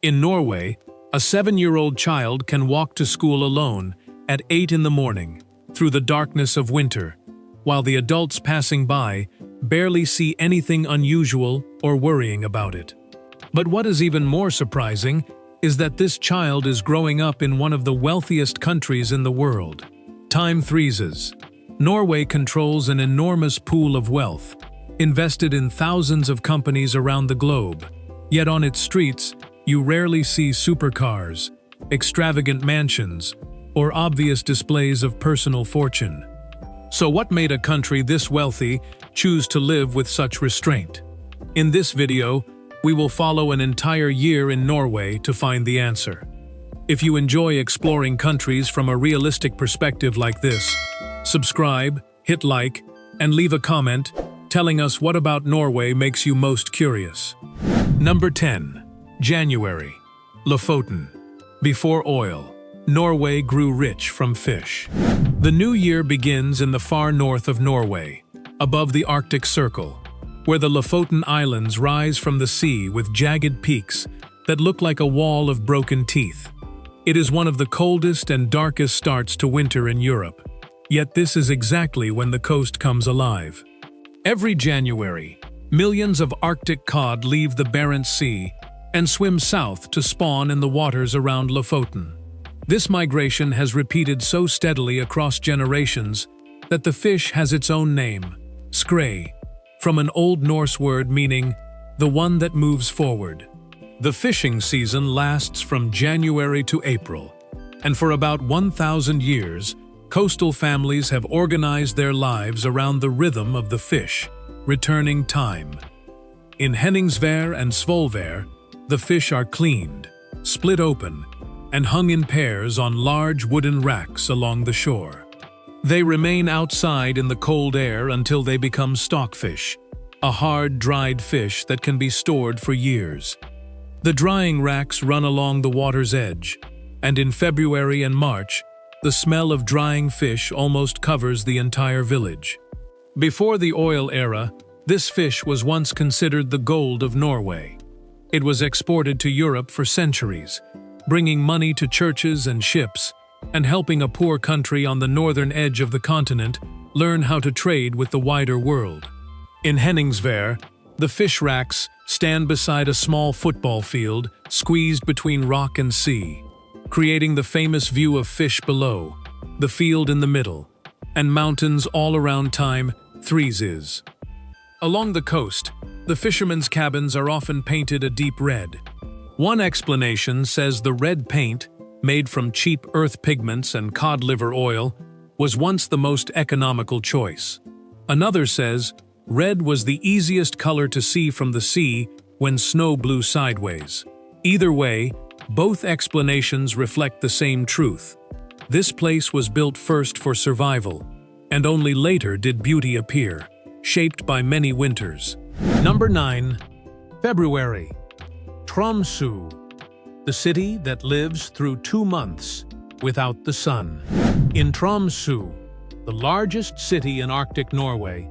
In Norway, a 7-year-old child can walk to school alone at 8 in the morning through the darkness of winter, while the adults passing by barely see anything unusual or worrying about it. But what is even more surprising is that this child is growing up in one of the wealthiest countries in the world. Time freezes. Norway controls an enormous pool of wealth, invested in thousands of companies around the globe. Yet on its streets, you rarely see supercars, extravagant mansions, or obvious displays of personal fortune. So what made a country this wealthy choose to live with such restraint? In this video, we will follow an entire year in Norway to find the answer. If you enjoy exploring countries from a realistic perspective like this, subscribe, hit like, and leave a comment telling us what about Norway makes you most curious. Number 10. January. Lofoten. Before oil, Norway grew rich from fish. The new year begins in the far north of Norway, above the Arctic Circle, where the Lofoten Islands rise from the sea with jagged peaks that look like a wall of broken teeth. It is one of the coldest and darkest starts to winter in Europe, yet this is exactly when the coast comes alive. Every January, millions of Arctic cod leave the Barents Sea and swim south to spawn in the waters around Lofoten. This migration has repeated so steadily across generations that the fish has its own name, skrei, from an Old Norse word meaning the one that moves forward. The fishing season lasts from January to April, and for about 1,000 years, coastal families have organized their lives around the rhythm of the fish, returning time. In Henningsvær and Svolvær, the fish are cleaned, split open, and hung in pairs on large wooden racks along the shore. They remain outside in the cold air until they become stockfish, a hard, dried fish that can be stored for years. The drying racks run along the water's edge, and in February and March, the smell of drying fish almost covers the entire village. Before the oil era, this fish was once considered the gold of Norway. It was exported to Europe for centuries, bringing money to churches and ships, and helping a poor country on the northern edge of the continent learn how to trade with the wider world. In Henningsvær, the fish racks stand beside a small football field squeezed between rock and sea, creating the famous view of fish below, the field in the middle, and mountains all around time, Fjords. Along the coast, the fishermen's cabins are often painted a deep red. One explanation says the red paint, made from cheap earth pigments and cod liver oil, was once the most economical choice. Another says red was the easiest color to see from the sea when snow blew sideways. Either way, both explanations reflect the same truth. This place was built first for survival, and only later did beauty appear, shaped by many winters. Number 9. February. Tromsø, the city that lives through 2 months without the sun. In Tromsø, the largest city in Arctic Norway,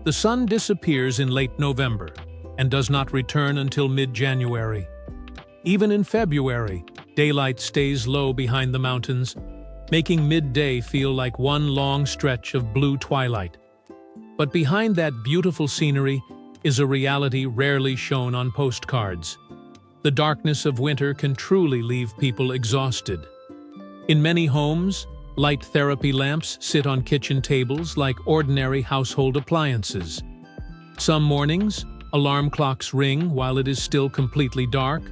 the sun disappears in late November and does not return until mid-January. Even in February, daylight stays low behind the mountains, making midday feel like one long stretch of blue twilight. But behind that beautiful scenery is a reality rarely shown on postcards. The darkness of winter can truly leave people exhausted. In many homes, light therapy lamps sit on kitchen tables like ordinary household appliances. Some mornings, alarm clocks ring while it is still completely dark.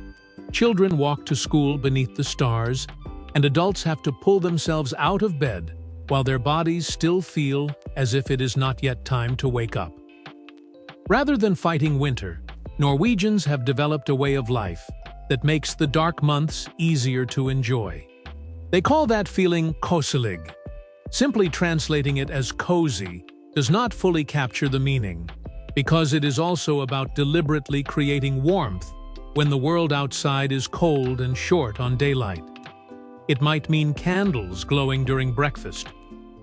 Children walk to school beneath the stars, and adults have to pull themselves out of bed while their bodies still feel as if it is not yet time to wake up. Rather than fighting winter, Norwegians have developed a way of life that makes the dark months easier to enjoy. They call that feeling koselig. Simply translating it as cozy does not fully capture the meaning, because it is also about deliberately creating warmth when the world outside is cold and short on daylight. It might mean candles glowing during breakfast,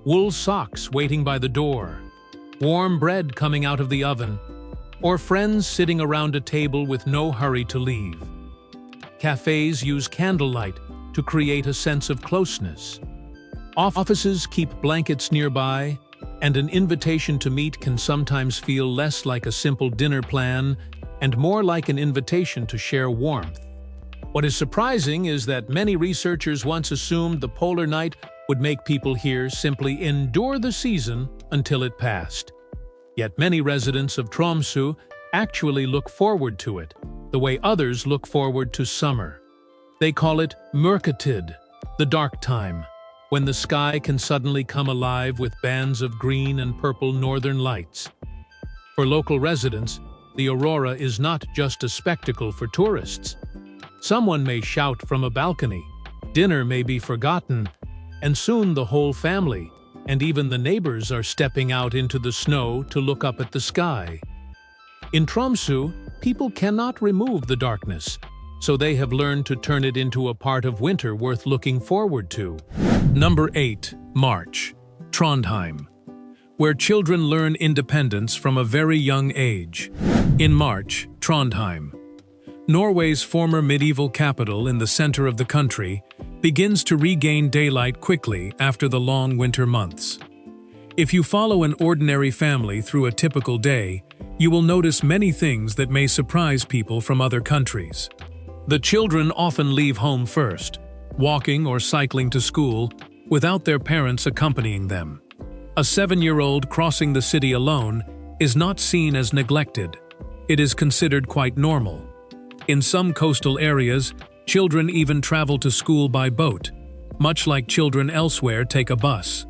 wool socks waiting by the door, warm bread coming out of the oven, or friends sitting around a table with no hurry to leave. Cafes use candlelight to create a sense of closeness. Offices keep blankets nearby, and an invitation to meet can sometimes feel less like a simple dinner plan and more like an invitation to share warmth. What is surprising is that many researchers once assumed the polar night would make people here simply endure the season until it passed. Yet many residents of Tromsø actually look forward to it, the way others look forward to summer. They call it mørketid, the dark time, when the sky can suddenly come alive with bands of green and purple northern lights. For local residents, the aurora is not just a spectacle for tourists. Someone may shout from a balcony, dinner may be forgotten, and soon the whole family, and even the neighbors, are stepping out into the snow to look up at the sky. In Tromsø, people cannot remove the darkness, so they have learned to turn it into a part of winter worth looking forward to. Number 8. March. Trondheim, where children learn independence from a very young age. In March, Trondheim, Norway's former medieval capital in the center of the country, begins to regain daylight quickly after the long winter months. If you follow an ordinary family through a typical day, you will notice many things that may surprise people from other countries. The children often leave home first, walking or cycling to school, without their parents accompanying them. A 7-year-old crossing the city alone is not seen as neglected. It is considered quite normal. In some coastal areas, children even travel to school by boat, much like children elsewhere take a bus.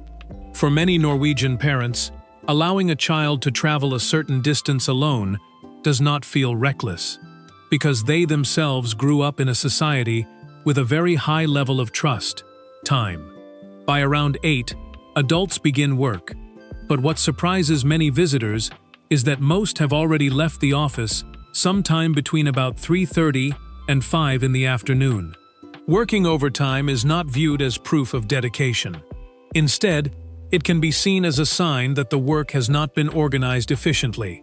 For many Norwegian parents, allowing a child to travel a certain distance alone does not feel reckless, because they themselves grew up in a society with a very high level of trust, time. By around 8, adults begin work, but what surprises many visitors is that most have already left the office sometime between about 3:30 and 5 in the afternoon. Working overtime is not viewed as proof of dedication. Instead, it can be seen as a sign that the work has not been organized efficiently.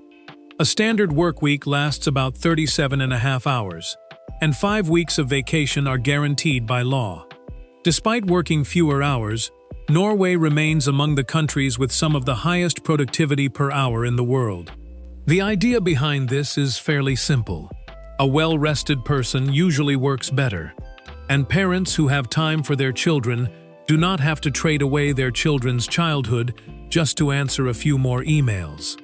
A standard work week lasts about 37.5 hours, and 5 weeks of vacation are guaranteed by law. Despite working fewer hours, Norway remains among the countries with some of the highest productivity per hour in the world. The idea behind this is fairly simple. A well-rested person usually works better, and parents who have time for their children do not have to trade away their children's childhood just to answer a few more emails.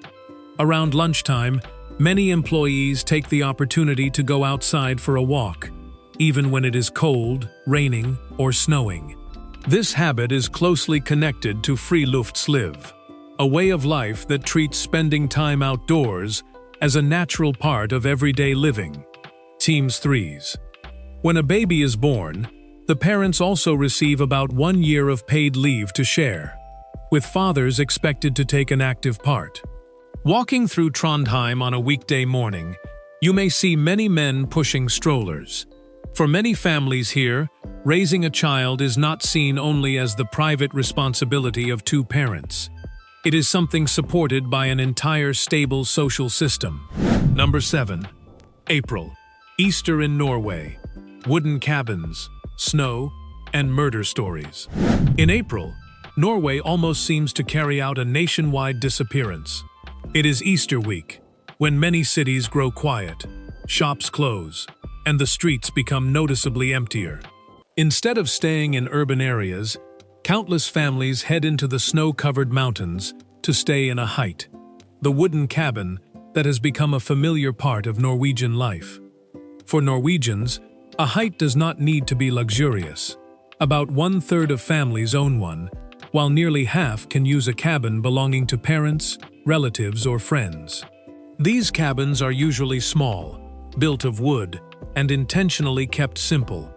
Around lunchtime, many employees take the opportunity to go outside for a walk, even when it is cold, raining, or snowing. This habit is closely connected to friluftsliv, a way of life that treats spending time outdoors as a natural part of everyday living. Teams 3s. When a baby is born, the parents also receive about 1 year of paid leave to share, with fathers expected to take an active part. Walking through Trondheim on a weekday morning, you may see many men pushing strollers. For many families here, raising a child is not seen only as the private responsibility of 2 parents. It is something supported by an entire stable social system. Number 7. April. Easter in Norway. Wooden cabins, snow, and murder stories. In April, Norway almost seems to carry out a nationwide disappearance. It is Easter week, when many cities grow quiet, shops close, and the streets become noticeably emptier. Instead of staying in urban areas, countless families head into the snow-covered mountains to stay in a height, the wooden cabin that has become a familiar part of Norwegian life. For Norwegians, a height does not need to be luxurious. About 1/3 of families own one, while nearly half can use a cabin belonging to parents, relatives, or friends. These cabins are usually small, built of wood, and intentionally kept simple.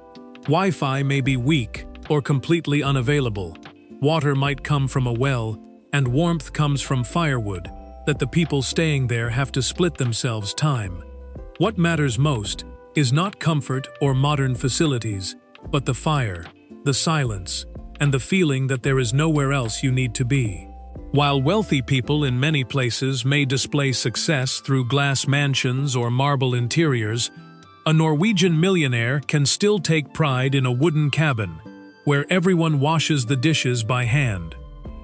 Wi-Fi may be weak or completely unavailable. Water might come from a well, and warmth comes from firewood that the people staying there have to split themselves time. What matters most is not comfort or modern facilities, but the fire, the silence, and the feeling that there is nowhere else you need to be. While wealthy people in many places may display success through glass mansions or marble interiors, A Norwegian millionaire can still take pride in a wooden cabin, where everyone washes the dishes by hand.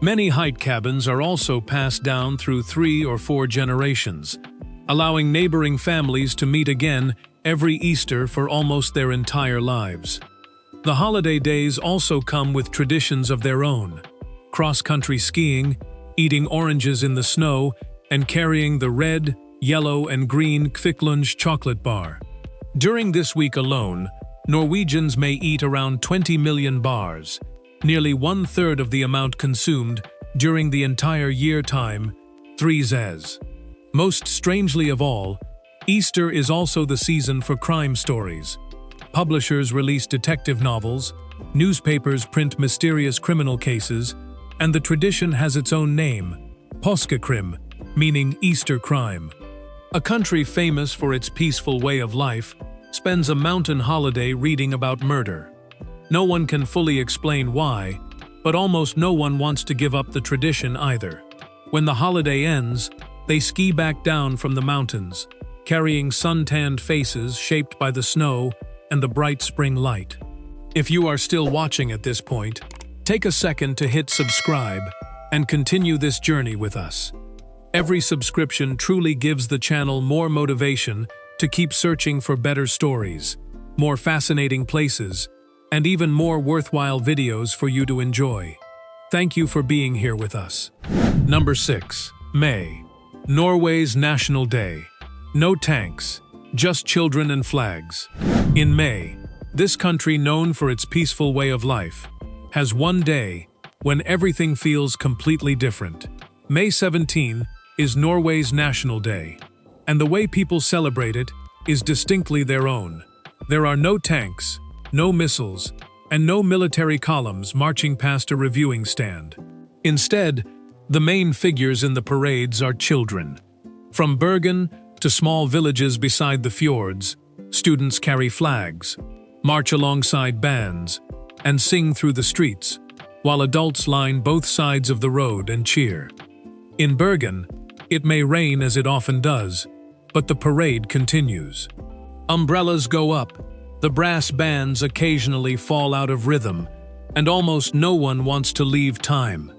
Many height cabins are also passed down through 3 or 4 generations, allowing neighboring families to meet again every Easter for almost their entire lives. The holiday days also come with traditions of their own: cross-country skiing, eating oranges in the snow, and carrying the red, yellow, and green Kvikklunds chocolate bar. During this week alone, Norwegians may eat around 20 million bars, nearly 1/3 of the amount consumed during the entire year time, 3 Most strangely of all, Easter is also the season for crime stories. Publishers release detective novels, newspapers print mysterious criminal cases, and the tradition has its own name, påskekrim, meaning Easter crime. A country famous for its peaceful way of life spends a mountain holiday reading about murder. No one can fully explain why, but almost no one wants to give up the tradition either. When the holiday ends, they ski back down from the mountains, carrying sun-tanned faces shaped by the snow and the bright spring light. If you are still watching at this point, take a second to hit subscribe and continue this journey with us. Every subscription truly gives the channel more motivation to keep searching for better stories, more fascinating places, and even more worthwhile videos for you to enjoy. Thank you for being here with us. Number 6. May. Norway's National Day. No tanks, just children and flags. In May, this country, known for its peaceful way of life, has one day when everything feels completely different. May 17 is Norway's National Day, and the way people celebrate it is distinctly their own. There are no tanks, no missiles, and no military columns marching past a reviewing stand. Instead, the main figures in the parades are children. From Bergen to small villages beside the fjords, students carry flags, march alongside bands, and sing through the streets, while adults line both sides of the road and cheer. In Bergen, it may rain as it often does, but the parade continues. Umbrellas go up, the brass bands occasionally fall out of rhythm, and almost no one wants to leave time.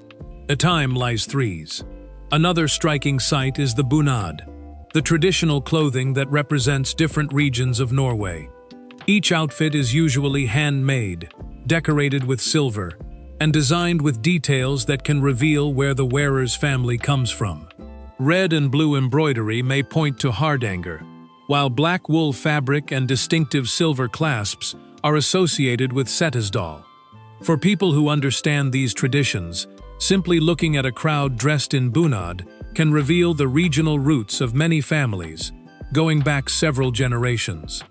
The time lies threes. Another striking sight is the bunad, the traditional clothing that represents different regions of Norway. Each outfit is usually handmade, decorated with silver, and designed with details that can reveal where the wearer's family comes from. Red and blue embroidery may point to Hardanger, while black wool fabric and distinctive silver clasps are associated with Setesdal. For people who understand these traditions, simply looking at a crowd dressed in bunad can reveal the regional roots of many families, going back several generations.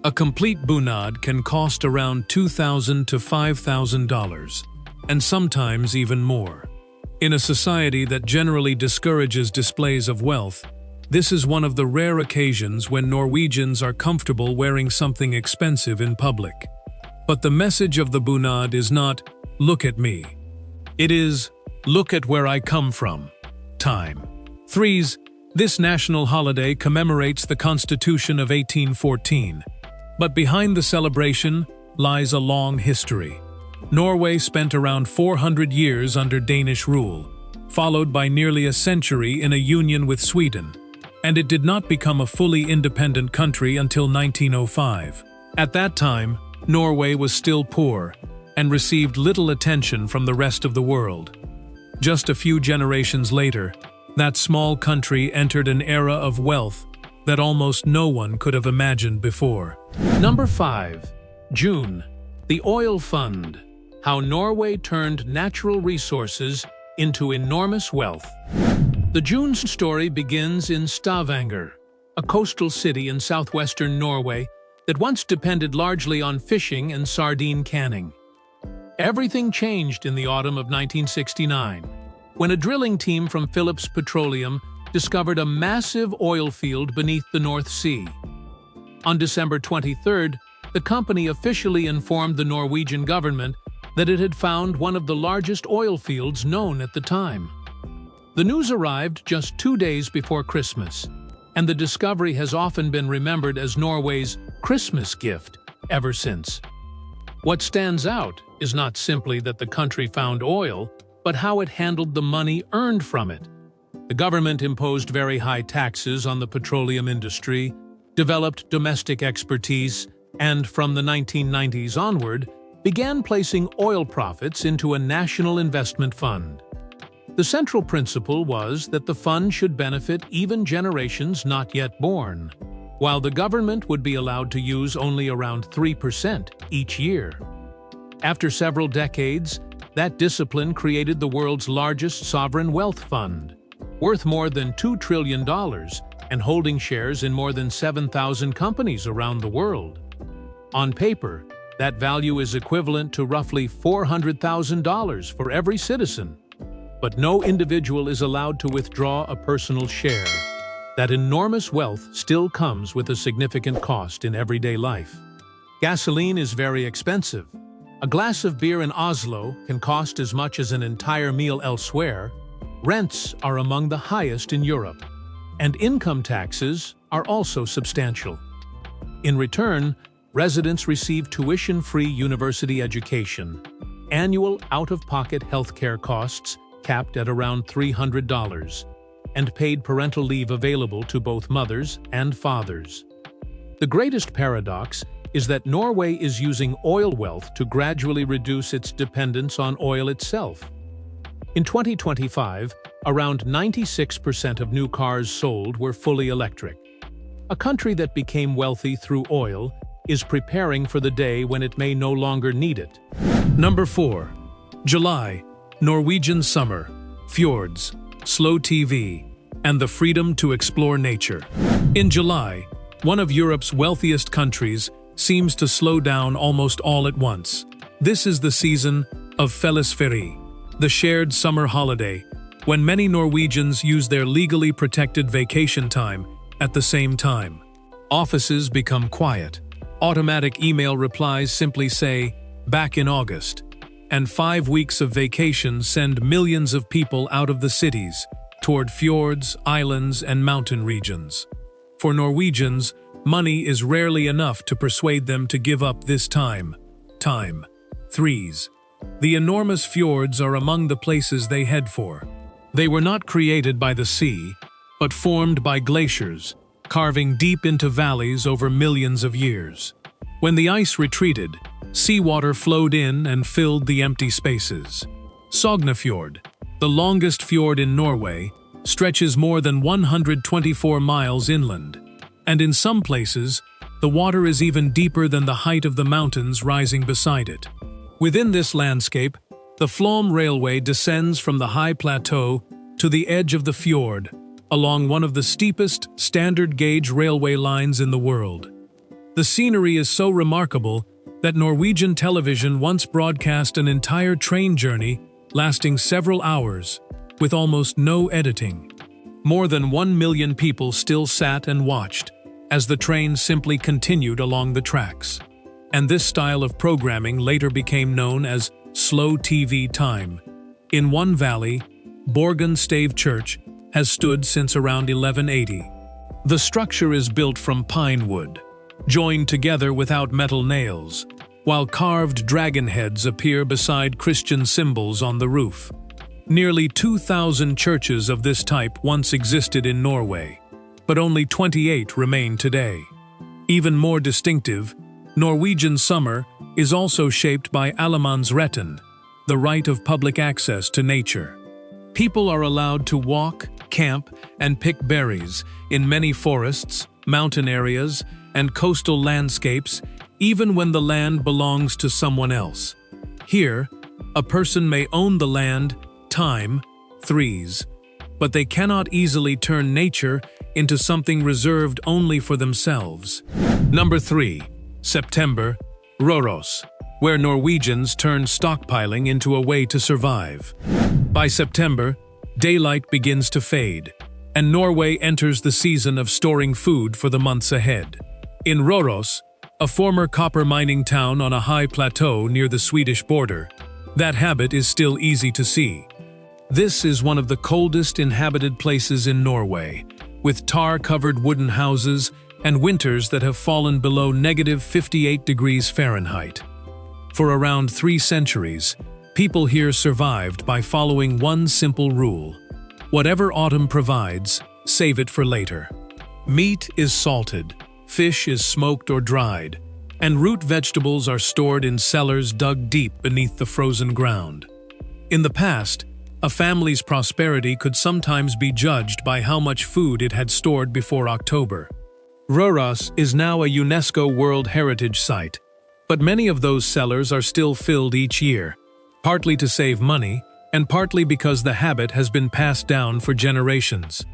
A complete bunad can cost around $2,000 to $5,000, and sometimes even more. In a society that generally discourages displays of wealth, this is one of the rare occasions when Norwegians are comfortable wearing something expensive in public. But the message of the bunad is not, "Look at me." It is, "Look at where I come from." Time. 3. This national holiday commemorates the Constitution of 1814. But behind the celebration lies a long history. Norway spent around 400 years under Danish rule, followed by nearly a century in a union with Sweden, and it did not become a fully independent country until 1905. At that time, Norway was still poor and received little attention from the rest of the world. Just a few generations later, that small country entered an era of wealth that almost no one could have imagined before. Number 5. June. The Oil Fund. How Norway turned natural resources into enormous wealth. The June story begins in Stavanger, a coastal city in southwestern Norway that once depended largely on fishing and sardine canning. Everything changed in the autumn of 1969, when a drilling team from Phillips Petroleum discovered a massive oil field beneath the North Sea. On December 23rd, the company officially informed the Norwegian government that it had found one of the largest oil fields known at the time. The news arrived just 2 days before Christmas, and the discovery has often been remembered as Norway's Christmas gift ever since. What stands out is not simply that the country found oil, but how it handled the money earned from it. The government imposed very high taxes on the petroleum industry, developed domestic expertise, and from the 1990s onward, began placing oil profits into a national investment fund. The central principle was that the fund should benefit even generations not yet born, while the government would be allowed to use only around 3% each year. After several decades, that discipline created the world's largest sovereign wealth fund, worth more than $2 trillion and holding shares in more than 7,000 companies around the world. On paper, that value is equivalent to roughly $400,000 for every citizen. But no individual is allowed to withdraw a personal share. That enormous wealth still comes with a significant cost in everyday life. Gasoline is very expensive. A glass of beer in Oslo can cost as much as an entire meal elsewhere. Rents are among the highest in Europe, and income taxes are also substantial. In return, residents receive tuition-free university education, annual out-of-pocket healthcare costs capped at around $300, and paid parental leave available to both mothers and fathers. The greatest paradox is that Norway is using oil wealth to gradually reduce its dependence on oil itself. In 2025, around 96% of new cars sold were fully electric. A country that became wealthy through oil is preparing for the day when it may no longer need it. Number 4. July, Norwegian summer, fjords, slow TV, and the freedom to explore nature. In July, one of Europe's wealthiest countries seems to slow down almost all at once. This is the season of fellesferie, the shared summer holiday, when many Norwegians use their legally protected vacation time at the same time. Offices become quiet. Automatic email replies simply say, "Back in August," and 5 weeks of vacation send millions of people out of the cities toward fjords, islands, and mountain regions. For Norwegians, money is rarely enough to persuade them to give up this time. Threes. The enormous fjords are among the places they head for. They were not created by the sea, but formed by glaciers, carving deep into valleys over millions of years. When the ice retreated, seawater flowed in and filled the empty spaces. Sognefjord, the longest fjord in Norway, stretches more than 124 miles inland, and in some places, the water is even deeper than the height of the mountains rising beside it. Within this landscape, the Flåm Railway descends from the high plateau to the edge of the fjord, along one of the steepest standard-gauge railway lines in the world. The scenery is so remarkable that Norwegian television once broadcast an entire train journey lasting several hours, with almost no editing. More than 1 million people still sat and watched, as the train simply continued along the tracks. And this style of programming later became known as slow TV time. In one valley, Borgen Stave Church has stood since around 1180. The structure is built from pine wood, joined together without metal nails, while carved dragon heads appear beside Christian symbols on the roof. Nearly 2,000 churches of this type once existed in Norway, but only 28 remain today. Even more distinctive, Norwegian summer is also shaped by allemannsretten, the right of public access to nature. People are allowed to walk, camp, and pick berries in many forests, mountain areas, and coastal landscapes, even when the land belongs to someone else. Here, a person may own the land, threes, but they cannot easily turn nature into something reserved only for themselves. Number 3. September, Røros, where Norwegians turn stockpiling into a way to survive. By September, daylight begins to fade, and Norway enters the season of storing food for the months ahead. In Røros, a former copper mining town on a high plateau near the Swedish border, that habit is still easy to see. This is one of the coldest inhabited places in Norway, with tar-covered wooden houses and winters that have fallen below -58 degrees Fahrenheit. For around 3 centuries, people here survived by following one simple rule: whatever autumn provides, save it for later. Meat is salted, fish is smoked or dried, and root vegetables are stored in cellars dug deep beneath the frozen ground. In the past, a family's prosperity could sometimes be judged by how much food it had stored before October. Røros is now a UNESCO World Heritage Site, but many of those cellars are still filled each year, partly to save money and partly because the habit has been passed down for generations.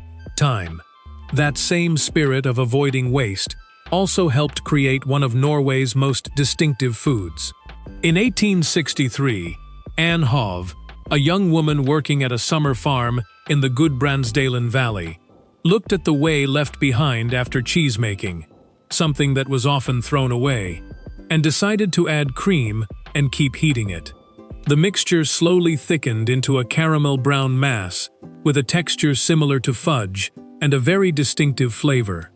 That same spirit of avoiding waste also helped create one of Norway's most distinctive foods. In 1863, Anne Hove, a young woman working at a summer farm in the Gudbrandsdalen Valley, looked at the whey left behind after cheesemaking, something that was often thrown away, and decided to add cream and keep heating it. The mixture slowly thickened into a caramel brown mass with a texture similar to fudge and a very distinctive flavor.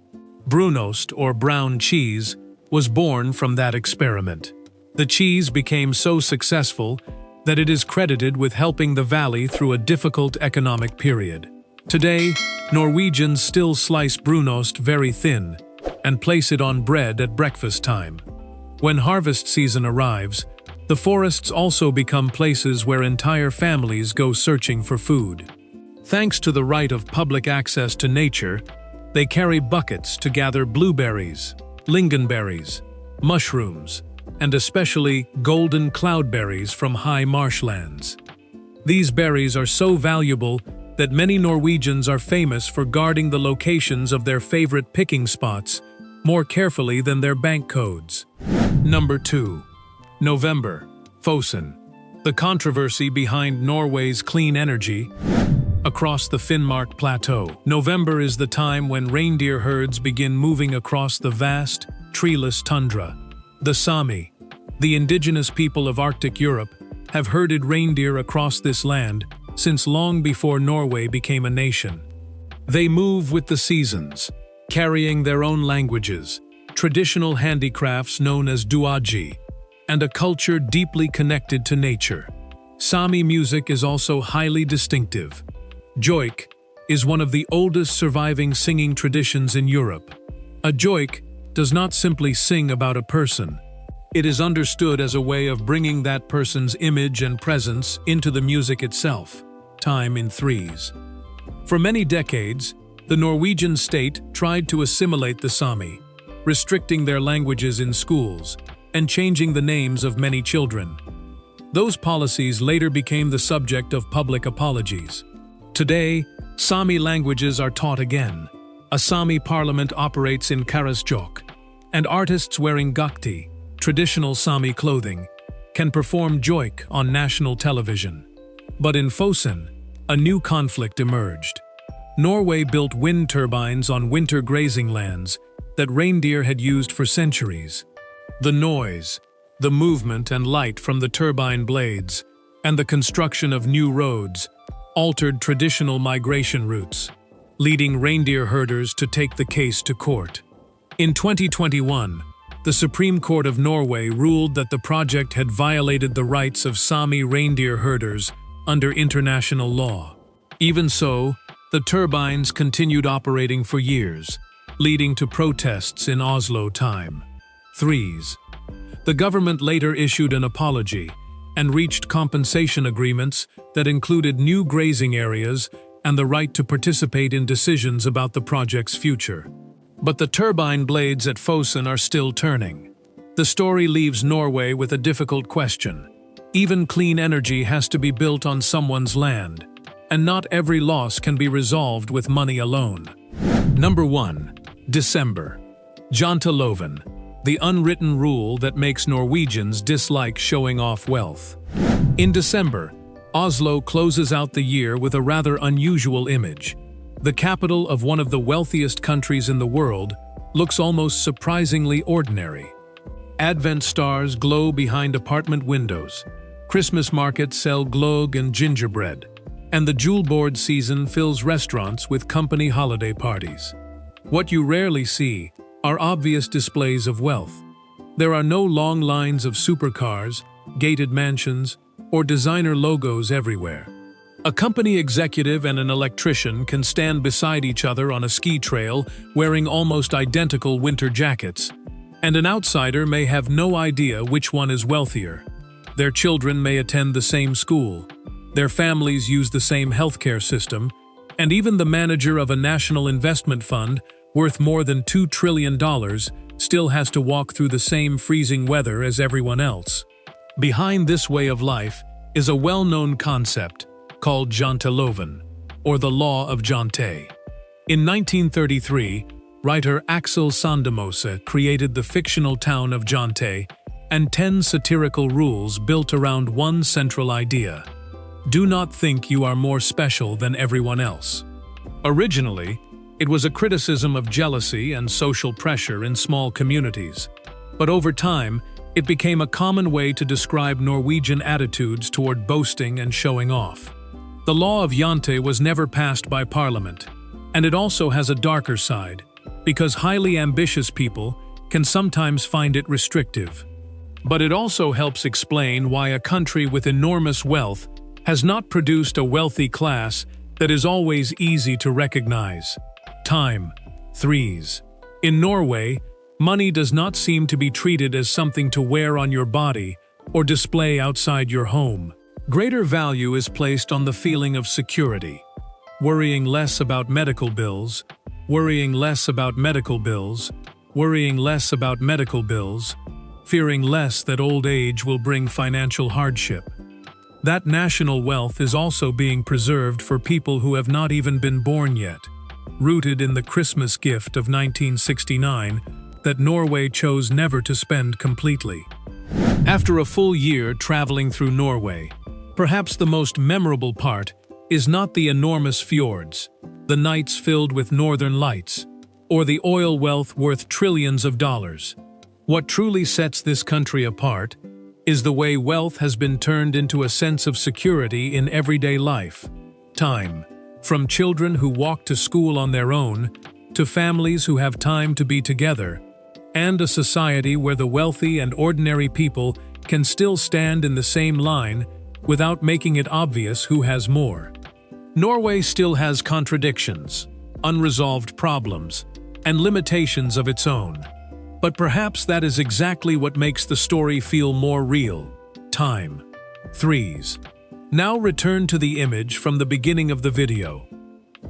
Brunost, or brown cheese, was born from that experiment. The cheese became so successful that it is credited with helping the valley through a difficult economic period. Today, Norwegians still slice brunost very thin and place it on bread at breakfast time. When harvest season arrives, the forests also become places where entire families go searching for food. Thanks to the right of public access to nature, they carry buckets to gather blueberries, lingonberries, mushrooms, and especially golden cloudberries from high marshlands. These berries are so valuable that many Norwegians are famous for guarding the locations of their favorite picking spots more carefully than their bank codes. Number 2. November, Fosen. The controversy behind Norway's clean energy. Across the Finnmark Plateau, November is the time when reindeer herds begin moving across the vast, treeless tundra. The Sami, the indigenous people of Arctic Europe, have herded reindeer across this land since long before Norway became a nation. They move with the seasons, carrying their own languages, traditional handicrafts known as duaji, and a culture deeply connected to nature. Sami music is also highly distinctive. Joik is one of the oldest surviving singing traditions in Europe. A joik does not simply sing about a person. It is understood as a way of bringing that person's image and presence into the music itself, time in threes. For many decades, the Norwegian state tried to assimilate the Sami, restricting their languages in schools and changing the names of many children. Those policies later became the subject of public apologies. Today, Sami languages are taught again. A Sami parliament operates in Karasjok, and artists wearing gakti, traditional Sami clothing, can perform joik on national television. But in Fosen, a new conflict emerged. Norway built wind turbines on winter grazing lands that reindeer had used for centuries. The noise, the movement and light from the turbine blades, and the construction of new roads altered traditional migration routes, leading reindeer herders to take the case to court. In 2021, the Supreme Court of Norway ruled that the project had violated the rights of Sami reindeer herders under international law. Even so, the turbines continued operating for years, leading to protests in Oslo time. 3s. The government later issued an apology and reached compensation agreements that included new grazing areas and the right to participate in decisions about the project's future. But the turbine blades at Fosen are still turning. The story leaves Norway with a difficult question. Even clean energy has to be built on someone's land, and not every loss can be resolved with money alone. Number 1. December. Janteloven, the unwritten rule that makes Norwegians dislike showing off wealth. In December, Oslo closes out the year with a rather unusual image. The capital of one of the wealthiest countries in the world looks almost surprisingly ordinary. Advent stars glow behind apartment windows. Christmas markets sell gløgg and gingerbread. and the jewel board season fills restaurants with company holiday parties. What you rarely see are obvious displays of wealth. There are no long lines of supercars, gated mansions, or designer logos everywhere. A company executive and an electrician can stand beside each other on a ski trail wearing almost identical winter jackets, and an outsider may have no idea which one is wealthier. Their children may attend the same school, their families use the same healthcare system, and even the manager of a national investment fund worth more than $2 trillion still has to walk through the same freezing weather as everyone else. Behind this way of life is a well-known concept called Janteloven, or the Law of Jante. In 1933, writer Axel Sandemose created the fictional town of Jante and 10 satirical rules built around one central idea: do not think you are more special than everyone else. Originally, it was a criticism of jealousy and social pressure in small communities, but over time, it became a common way to describe Norwegian attitudes toward boasting and showing off. The law of Jante was never passed by parliament, and it also has a darker side, because highly ambitious people can sometimes find it restrictive. But it also helps explain why a country with enormous wealth has not produced a wealthy class that is always easy to recognize. Time. Threes. In Norway, money does not seem to be treated as something to wear on your body or display outside your home. Greater value is placed on the feeling of security. Worrying less about medical bills, worrying less about medical bills, worrying less about medical bills, fearing less that old age will bring financial hardship. That national wealth is also being preserved for people who have not even been born yet, rooted in the Christmas gift of 1969 that Norway chose never to spend completely. After a full year traveling through Norway, perhaps the most memorable part is not the enormous fjords, the nights filled with northern lights, or the oil wealth worth trillions of dollars. What truly sets this country apart is the way wealth has been turned into a sense of security in everyday life. Time. From children who walk to school on their own, to families who have time to be together, and a society where the wealthy and ordinary people can still stand in the same line without making it obvious who has more. Norway still has contradictions, unresolved problems, and limitations of its own. But perhaps that is exactly what makes the story feel more real. Time. Threes. Now return to the image from the beginning of the video.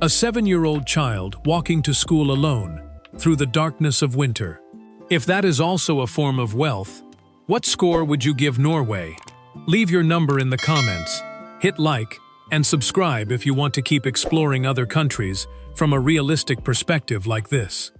A 7-year-old child walking to school alone through the darkness of winter. If that is also a form of wealth, what score would you give Norway? Leave your number in the comments, hit like, and subscribe if you want to keep exploring other countries from a realistic perspective like this.